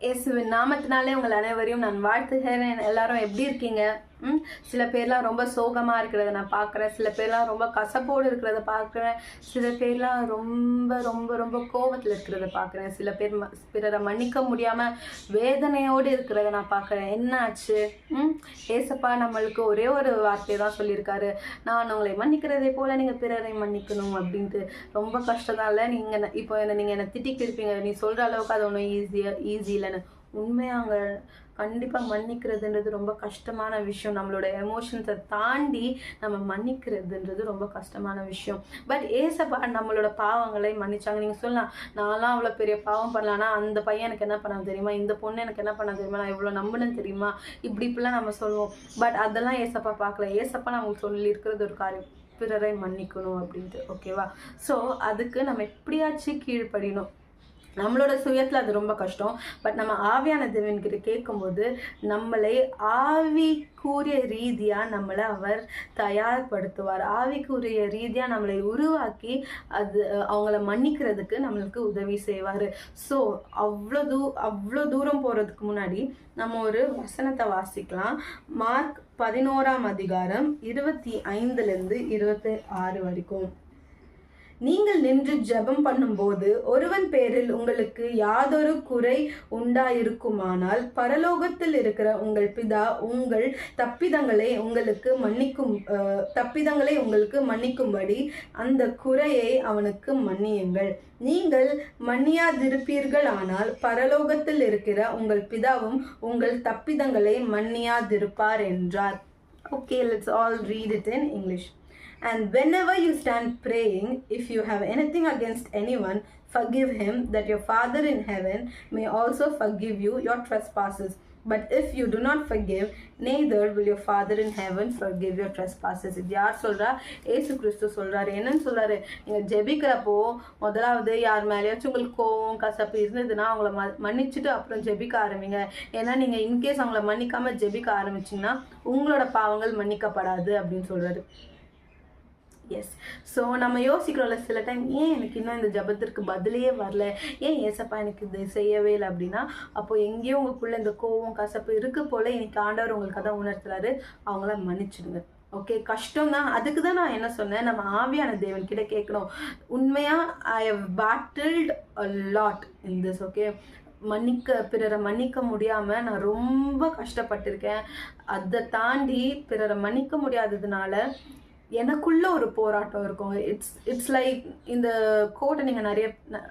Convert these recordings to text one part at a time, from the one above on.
இயேசுவின் நாமத்தினாலே உங்கள் அனைவரையும் நான் வாழ்த்துகிறேன். எல்லாரும் எப்படி இருக்கீங்க? சில பேர்லாம் ரொம்ப சோகமாக இருக்கிறத நான் பார்க்குறேன். சில பேர்லாம் ரொம்ப கசப்போடு இருக்கிறத பார்க்குறேன். சில பேர்லாம் ரொம்ப ரொம்ப ரொம்ப கோபத்தில் இருக்கிறத பார்க்குறேன். சில பேர் பிறரை மன்னிக்க முடியாமல் வேதனையோடு இருக்கிறத நான் பார்க்குறேன். என்ன ஆச்சு? ஏசப்பா நம்மளுக்கு ஒரே ஒரு வார்த்தை தான் சொல்லியிருக்காரு, நான் உங்களை மன்னிக்கிறதே போல் நீங்கள் பிறரை மன்னிக்கணும் அப்படின்ட்டு. ரொம்ப கஷ்டம் தான் இல்லை? நீங்கள் இப்போ நீங்கள் என்னை திட்டிக்கு இருப்பீங்க, நீ சொல்கிற அளவுக்கு அது ஒன்றும் ஈஸி இல்லைன்னு. உண்மையாங்க, கண்டிப்பாக மன்னிக்கிறதுன்றது ரொம்ப கஷ்டமான விஷயம். நம்மளோட எமோஷன்ஸை தாண்டி நம்ம மன்னிக்கிறதுன்றது ரொம்ப கஷ்டமான விஷயம். பட் ஏசப்பா நம்மளோட பாவங்களை மன்னிச்சாங்க. நீங்கள் சொல்லலாம், நான்லாம் அவ்வளோ பெரிய பாவம் பண்ணலான்னா அந்த பையன் எனக்கு என்ன பண்ண தெரியுமா, இந்த பொண்ணு எனக்கு என்ன பண்ண தெரியுமா, நான் இவ்வளோ நம்பினேன் தெரியுமா, இப்படிலாம் நம்ம சொல்லுவோம். பட் அதெல்லாம் ஏசப்பா பார்க்கல. ஏசப்பா நமக்கு சொல்லியிருக்கிறது ஒரு காரியம், பிறரை மன்னிக்கணும் அப்படின்ட்டு. ஓகேவா? ஸோ அதுக்கு நம்ம எப்படியாச்சும் கீழ்ப்படியணும். நம்மளோட சுயத்தில் அது ரொம்ப கஷ்டம். பட் நம்ம ஆவியான தேவன்கிட்ட கேட்கும்போது நம்மளை ஆவிக்குரிய ரீதியாக நம்மளை அவர் தயார்படுத்துவார். ஆவிக்குரிய ரீதியாக நம்மளை உருவாக்கி அது அவங்கள மன்னிக்கிறதுக்கு நம்மளுக்கு உதவி செய்வார். ஸோ அவ்வளோ தூரம் போகிறதுக்கு முன்னாடி நம்ம ஒரு வசனத்தை வாசிக்கலாம். மார்க் 11ஆம் அதிகாரம் 25லேருந்து 26 வரைக்கும். நீங்கள் நின்று ஜெபம் பண்ணும்போது ஒருவன் பேரில் உங்களுக்கு யாதொரு குறை உண்டாயிருக்குமானால் பரலோகத்தில் இருக்கிற உங்கள் பிதா உங்கள் தப்பிதங்களை உங்களுக்கு மன்னிக்கும்படி அந்த குறையை அவனுக்கு மன்னியுங்கள். நீங்கள் மன்னியாதிருப்பீர்கள் ஆனால் பரலோகத்தில் இருக்கிற உங்கள் பிதாவும் உங்கள் தப்பிதங்களை மன்னியாதிருப்பார் என்றார். Okay, let's all read it in English. And whenever you stand praying, if you have anything against anyone, forgive him, that your Father in heaven may also forgive you your trespasses. But if you do not forgive, neither will your Father in heaven forgive your trespasses. இது யார் சொல்றா? ஏசு கிறிஸ்து சொல்றாரு. என்னன்னு சொல்றாரு? நீங்கள் ஜெபிக்கிறப்போ முதலாவது யார் மேலேயாச்சும் உங்களுக்கு கோவம் கசப்பு இருந்ததுன்னா அவங்கள மன்னிச்சுட்டு அப்புறம் ஜெபிக்க ஆரம்பிங்க. ஏன்னா நீங்கள் இன்கேஸ் அவங்கள மன்னிக்காம ஜெபிக்க ஆரம்பிச்சிங்கன்னா உங்களோட பாவங்கள் மன்னிக்கப்படாது அப்படின்னு சொல்றாரு. எஸ். ஸோ நம்ம யோசிக்கிறோம்ல சில டைம், ஏன் எனக்கு இன்னும் இந்த ஜபத்திற்கு பதிலே வரல, ஏன் ஏசப்பா எனக்கு இது செய்யவே இல்லை அப்படின்னா, அப்போ எங்கேயோ உங்களுக்குள்ள இந்த கோவம் கசப்பு இருக்கு போல இன்னைக்கு ஆண்டவர் உங்களுக்கு அதான் உணர்த்துறாரு. அவங்கள மன்னிச்சிடுங்க. ஓகே, கஷ்டம் தான். அதுக்கு தான் நான் என்ன சொன்னேன், நம்ம ஆவியான தேவன் கிட்ட கேட்கணும். உண்மையாக I have battled a lot in this. Okay, பிறரை மன்னிக்க முடியாமல் நான் ரொம்ப கஷ்டப்பட்டிருக்கேன். அதை தாண்டி பிறரை மன்னிக்க முடியாததுனால எனக்குள்ள ஒரு போராட்டம் இருக்கும். இட்ஸ் லைக் இந்த கோட்டை நீங்கள் நிறைய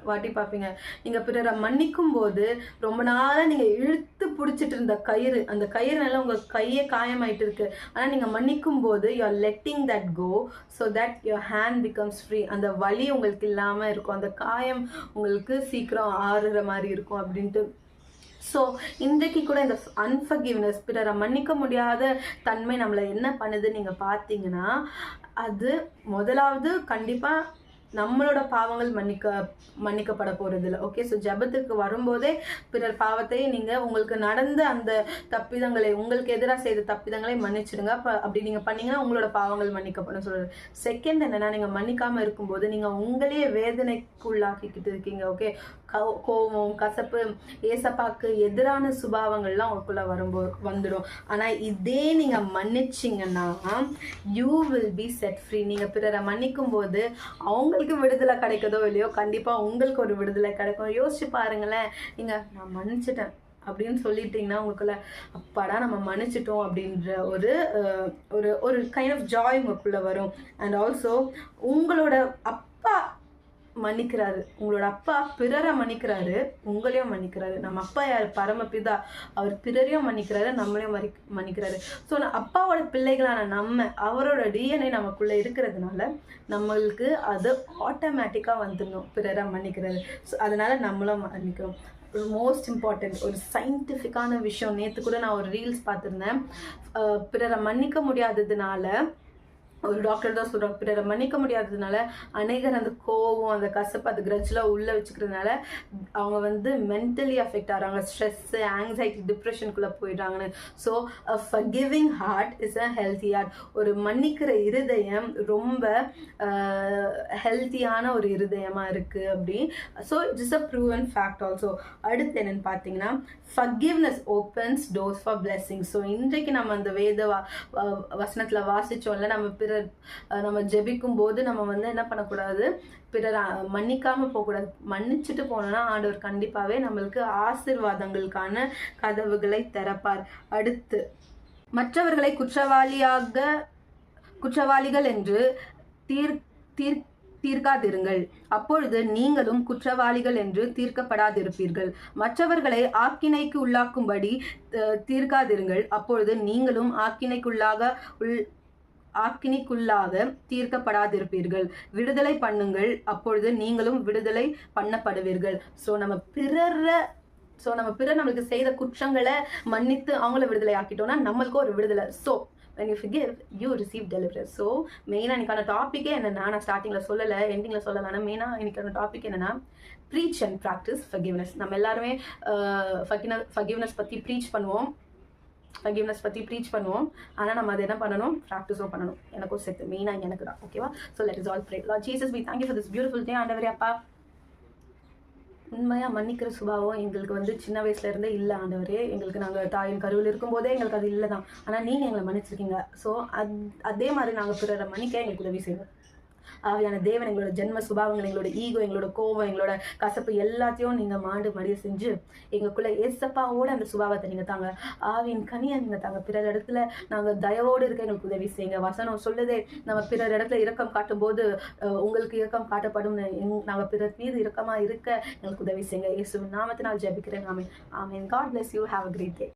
வாட்டி பார்ப்பீங்க. நீங்கள் பிறரை மன்னிக்கும் போது ரொம்ப நாளாக நீங்கள் இழுத்து பிடிச்சிட்டு இருந்த கயிறு, அந்த கயிறுனால உங்கள் கையே காயமாயிட்டு இருக்கு. ஆனால் நீங்கள் மன்னிக்கும் போது you are letting that go so that your hand becomes free. அந்த வலி உங்களுக்கு இல்லாமல் இருக்கும், அந்த காயம் உங்களுக்கு சீக்கிரம் ஆறுற மாதிரி இருக்கும் அப்படின்ட்டு. ஸோ இன்றைக்கு கூட இந்த அன்ஃபர்கிவ்னஸ், பிறரை மன்னிக்க முடியாத தன்மை நம்மளை என்ன பண்ணுது நீங்கள் பார்த்தீங்கன்னா, அது முதலாவது கண்டிப்பாக நம்மளோட பாவங்கள் மன்னிக்கப்பட போகிறது இல்லை. ஓகே, ஸோ ஜபத்துக்கு வரும்போதே பிறர் பாவத்தை நீங்கள் உங்களுக்கு நடந்த அந்த தப்பிதங்களை, உங்களுக்கு எதிராக செய்த தப்பிதங்களை மன்னிச்சிடுங்க. அப்படி நீங்கள் பண்ணீங்கன்னா உங்களோட பாவங்கள் மன்னிக்கப்படும் சொல்கிறது. செகண்ட் என்னென்னா, நீங்கள் மன்னிக்காமல் இருக்கும்போது நீங்கள் உங்களையே வேதனைக்குள்ளாக்கிக்கிட்டு இருக்கீங்க. ஓகே, கோபம் கசப்பு ஏசப்பாக்கு எதிரான சுபாவங்கள்லாம் உங்களுக்குள்ள வந்துடும். ஆனால் இதே நீங்கள் மன்னிச்சிங்கன்னா you will be set free. நீங்கள் பிறரை மன்னிக்கும் போது அவங்களுக்கு விடுதலை கிடைக்கதோ இல்லையோ, கண்டிப்பாக உங்களுக்கு ஒரு விடுதலை கிடைக்கும். யோசிச்சு பாருங்களேன், நீங்கள் நான் மன்னிச்சிட்டேன் அப்படின்னு சொல்லிட்டீங்கன்னா உங்களுக்குள்ள அப்பாடா நம்ம மன்னிச்சிட்டோம் அப்படின்ற ஒரு கைண்ட் ஆஃப் ஜாய் உங்களுக்குள்ள வரும். அண்ட் ஆல்சோ உங்களோட அப்பா மன்னிக்கிறாரு, உங்களோட அப்பா பிறரை மன்னிக்கிறாரு, உங்களையும் மன்னிக்கிறாரு. நம்ம அப்பா யார்? பரமபிதா. அவர் பிறரையும் மன்னிக்கிறாரு, நம்மளையும் மன்னிக்கிறாரு. ஸோ அப்பாவோட பிள்ளைகளான நம்ம, அவரோட டிஎன்ஏ நமக்குள்ளே இருக்கிறதுனால நம்மளுக்கு அது ஆட்டோமேட்டிக்காக வந்துடணும், பிறரை மன்னிக்கிறாரு. ஸோ அதனால நம்மளும் மன்னிக்கிறோம். மோஸ்ட் இம்பார்ட்டண்ட் ஒரு சயின்டிஃபிக்கான விஷயம். நேற்று கூட நான் ஒரு ரீல்ஸ் பார்த்துருந்தேன். பிறரை மன்னிக்க முடியாததுனால ஒரு டாக்டர் தான் சொல்கிறாங்க, பிறரை மன்னிக்க முடியாததுனால அநேகர் அந்த கோவம், அந்த கசப்பு, அந்த கிரட்ஜ்லாம் உள்ளே வச்சுக்கிறதுனால அவங்க வந்து மென்டலி அஃபெக்ட் ஆகிறாங்க, ஸ்ட்ரெஸ்ஸு, ஆங்ஸைட்டி, டிப்ரெஷனுக்குள்ளே போயிடுறாங்கன்னு. So a forgiving heart is a healthy heart. ஒரு மன்னிக்கிற இருதயம் ரொம்ப ஹெல்த்தியான ஒரு இருதயமாக இருக்குது அப்படி. So it is a proven fact also. அடுத்து என்னென்னு பார்த்தீங்கன்னா, forgiveness opens doors for blessing. So இன்றைக்கு நம்ம அந்த வேத வசனத்தில் வாசித்தோம்ல, நம்ம ஜெபிக்கும் போது நம்ம வந்து என்ன பண்ணக்கூடாது, பிறர் மன்னிக்காம போகக்கூடாது. மன்னிச்சுட்டு போனோம்னா ஆண்டவர் கண்டிப்பாகவே நம்மளுக்கு ஆசீர்வாதங்களுக்கான கதவுகளை திறப்பார். அடுத்து, மற்றவர்களை குற்றவாளிகள் என்று தீர்க்காதிருங்கள், அப்பொழுது நீங்களும் குற்றவாளிகள் என்று தீர்க்கப்படாதிருப்பீர்கள். மற்றவர்களை ஆக்கினைக்கு உள்ளாக்கும்படி தீர்க்காதிருங்கள், அப்பொழுது நீங்களும் ஆக்கினைக்குள்ளாக தீர்க்கப்படாதிருப்பீர்கள். விடுதலை பண்ணுங்கள், அப்பொழுது நீங்களும் விடுதலை பண்ணப்படுவீர்கள். ஸோ நம்ம பிறர் நம்மளுக்கு செய்த குற்றங்களை மன்னித்து அவங்கள விடுதலை ஆக்கிட்டோம்னா நம்மளுக்கும் ஒரு விடுதலை. So when you forgive, you receive deliverance. So மெயினாக இன்னைக்கான டாப்பிக்கே என்னென்னா, நான் ஸ்டார்டிங்கில் சொல்லலை, எண்டிங்கில் சொல்லலைன்னா, மெயினாக இன்னைக்கான டாபிக் என்னென்னா, ப்ரீச் அண்ட் ப்ராக்டிஸ் ஃபர்கிவ்னஸ். நம்ம எல்லாருமே ஃபர்கிவ்னஸ் பற்றி ப்ரீச் பண்ணுவோம், ஆனால் நம்ம அதை என்ன பண்ணணும், ப்ராக்டிஸும் பண்ணணும். எனக்கும் சேர்த்து மெயினாக எனக்கு தான். ஓகேவா? So let is all pray. Lord Jesus, we thank you for this beautiful day. ஆண்டவரே அப்பா, உண்மையாக மன்னிக்கிற சுபாவம் எங்களுக்கு வந்து சின்ன வயசுலேருந்தே இல்லை ஆண்டவரே. எங்களுக்கு நாங்கள் தாயின் கருவில் இருக்கும்போதே எங்களுக்கு அது இல்லை தான். ஆனால் நீங்கள் எங்களை மன்னிச்சிருக்கீங்க. ஸோ அதே மாதிரி நாங்கள் பிறரை மன்னிக்க எங்களுக்கு உதவி செய்வோம். ஆவியான தேவன், எங்களோட ஜென்ம சுபாவங்கள், எங்களோட ஈகோ, எங்களோட கோபம், எங்களோட கசப்பு எல்லாத்தையும் நீங்கள் மாண்டு மடிய செஞ்சு எங்களுக்குள்ள ஏசப்பாவோட அந்த சுபாவத்தை நீங்கள் தாங்க. ஆவியின் கனியை நீங்கள் தாங்க. பிறர் இடத்துல நாங்கள் தயவோடு இருக்க எங்களுக்கு உதவி செய்யுங்க. வசனம் சொல்லுதே, நம்ம பிறர் இடத்துல இரக்கம் காட்டும் போது உங்களுக்கு இரக்கம் காட்டப்படும்னு. நாங்கள் பிறர் மீது இரக்கமாக இருக்க எங்களுக்கு உதவி செய்யுங்க. இயேசுவின் நாமத்தினால் ஜெபிக்கிறேன். ஆமென். ஆமென். God bless you. Have a great day.